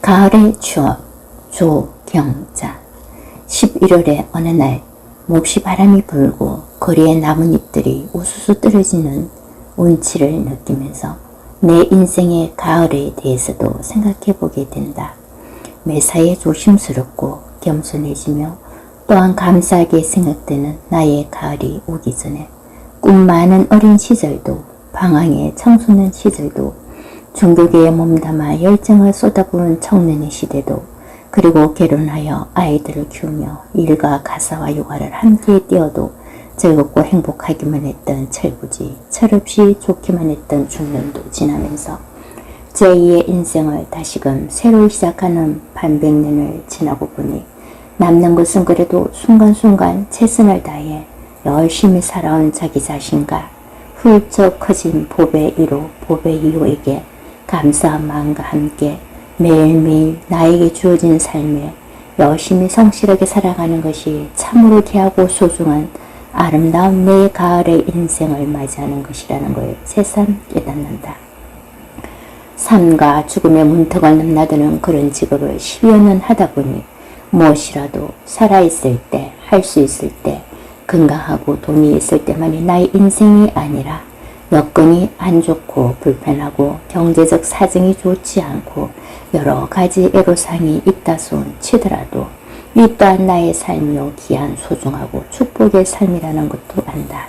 가을의 추억 조경자. 11월의 어느 날 몹시 바람이 불고 거리의 나뭇잎들이 우수수 떨어지는 운치를 느끼면서 내 인생의 가을에 대해서도 생각해보게 된다. 매사에 조심스럽고 겸손해지며 또한 감사하게 생각되는 나의 가을이 오기 전에 꿈 많은 어린 시절도, 방황의 청소년 시절도, 종교계에 몸담아 열정을 쏟아부은 청년의 시대도, 그리고 결혼하여 아이들을 키우며 일과 가사와 육아를 함께 뛰어도 즐겁고 행복하기만 했던 철부지, 철없이 좋기만 했던 중년도 지나면서 제2의 인생을 다시금 새로 시작하는 반백년을 지나고 보니 남는 것은 그래도 순간순간 최선을 다해 열심히 살아온 자기 자신과 훌쩍 커진 보배 1호, 보배 2호에게 감사한 마음과 함께 매일매일 나에게 주어진 삶에 열심히 성실하게 살아가는 것이 참으로 귀하고 소중한 아름다운 내 가을의 인생을 맞이하는 것이라는 걸 새삼 깨닫는다. 삶과 죽음의 문턱을 넘나드는 그런 직업을 10여 년 하다 보니 무엇이라도 살아있을 때, 할 수 있을 때, 건강하고 돈이 있을 때만이 나의 인생이 아니라 여건이 안 좋고 불편하고 경제적 사정이 좋지 않고 여러 가지 애로사항이 있다손 치더라도 이 또한 나의 삶이요 귀한 소중하고 축복의 삶이라는 것도 안다.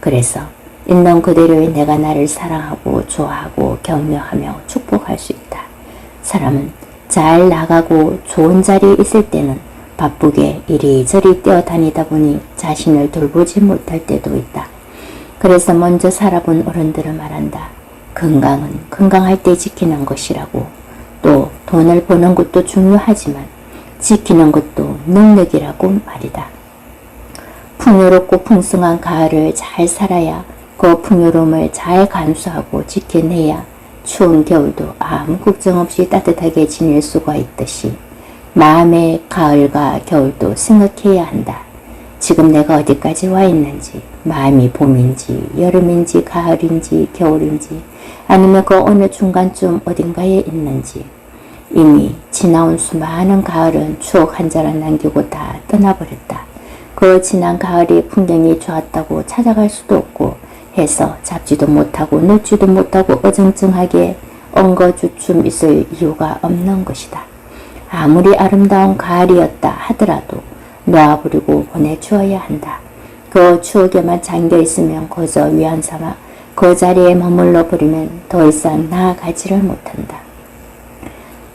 그래서 있는 그대로의 내가 나를 사랑하고 좋아하고 격려하며 축복할 수 있다. 사람은 잘 나가고 좋은 자리에 있을 때는 바쁘게 이리저리 뛰어다니다 보니 자신을 돌보지 못할 때도 있다. 그래서 먼저 살아본 어른들은 말한다. 건강은 건강할 때 지키는 것이라고. 또 돈을 버는 것도 중요하지만 지키는 것도 능력이라고 말이다. 풍요롭고 풍성한 가을을 잘 살아야 그 풍요로움을 잘 감수하고 지켜내야 추운 겨울도 아무 걱정 없이 따뜻하게 지낼 수가 있듯이 마음의 가을과 겨울도 생각해야 한다. 지금 내가 어디까지 와 있는지, 마음이 봄인지 여름인지 가을인지 겨울인지 아니면 그 어느 중간쯤 어딘가에 있는지. 이미 지나온 수많은 가을은 추억 한 자락 남기고 다 떠나버렸다. 그 지난 가을이 풍경이 좋았다고 찾아갈 수도 없고 해서 잡지도 못하고 놓지도 못하고 어정쩡하게 엉거주춤 있을 이유가 없는 것이다. 아무리 아름다운 가을이었다 하더라도 놓아버리고 보내주어야 한다. 그 추억에만 잠겨있으면 그저 위안 삼아 그 자리에 머물러 버리면 더 이상 나아가지를 못한다.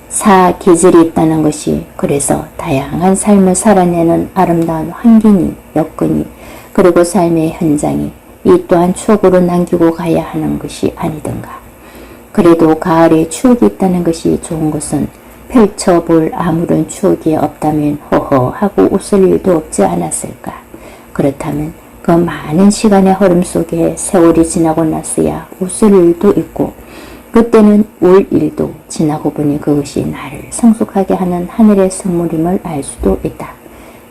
사기질이 있다는 것이 그래서 다양한 삶을 살아내는 아름다운 환경이, 여건이, 그리고 삶의 현장이 이 또한 추억으로 남기고 가야 하는 것이 아니던가. 그래도 가을에 추억이 있다는 것이 좋은 것은 펼쳐볼 아무런 추억이 없다면 허허 하고 웃을 일도 없지 않았을까. 그렇다면 그 많은 시간의 흐름 속에 세월이 지나고 났어야 웃을 일도 있고 그때는 울 일도 지나고 보니 그것이 나를 성숙하게 하는 하늘의 선물임을 알 수도 있다.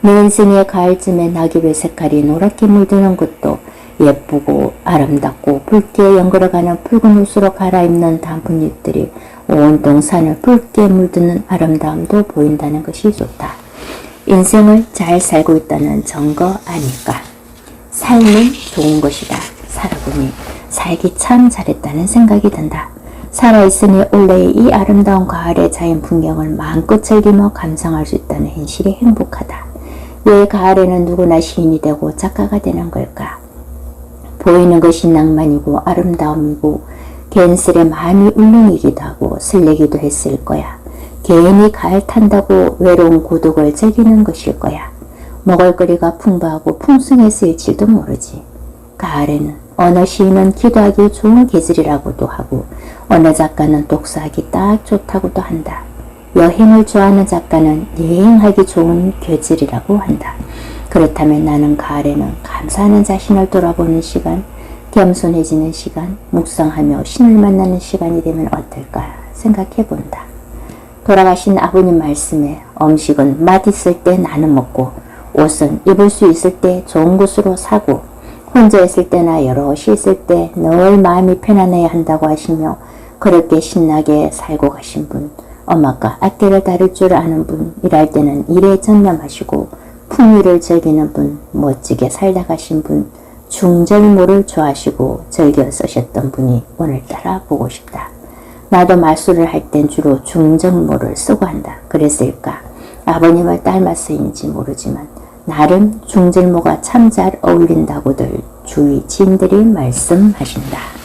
내 인생의 가을쯤에 낙엽의 색깔이 노랗게 물드는 것도 예쁘고 아름답고 붉게 연걸어가는 붉은 옷으로 갈아입는 단풍잎들이 온 동산을 붉게 물드는 아름다움도 보인다는 것이 좋다. 인생을 잘 살고 있다는 증거 아닐까. 삶은 좋은 것이다. 살아보니 살기 참 잘했다는 생각이 든다. 살아있으니 올해의 이 아름다운 가을의 자연 풍경을 마음껏 즐기며 감상할 수 있다는 현실이 행복하다. 왜 가을에는 누구나 시인이 되고 작가가 되는 걸까? 보이는 것이 낭만이고 아름다움이고 괜스레 마음이 울렁이기도 하고 설레기도 했을 거야. 괜히 가을 탄다고 외로운 고독을 즐기는 것일 거야. 먹을거리가 풍부하고 풍성했을지도 모르지. 가을에는 어느 시인은 기도하기 좋은 계절이라고도 하고 어느 작가는 독서하기 딱 좋다고도 한다. 여행을 좋아하는 작가는 여행하기 좋은 계절이라고 한다. 그렇다면 나는 가을에는 감사하는 자신을 돌아보는 시간, 겸손해지는 시간, 묵상하며 신을 만나는 시간이 되면 어떨까 생각해본다. 돌아가신 아버님 말씀에 음식은 맛있을 때 나눠 먹고 옷은 입을 수 있을 때 좋은 곳으로 사고 혼자 있을 때나 여럿이 있을 때 늘 마음이 편안해야 한다고 하시며 그렇게 신나게 살고 가신 분 엄마가 앞뒤를 다룰 줄 아는 분, 일할 때는 일에 전념하시고 풍요를 즐기는 분, 멋지게 살다 가신 분, 중절모를 좋아하시고 즐겨 쓰셨던 분이 오늘따라 보고 싶다. 나도 말술을 할 땐 주로 중절모를 쓰고 한다. 그랬을까? 아버님을 닮아서인지 모르지만 나름 중절모가 참 잘 어울린다고들 주위 지인들이 말씀하신다.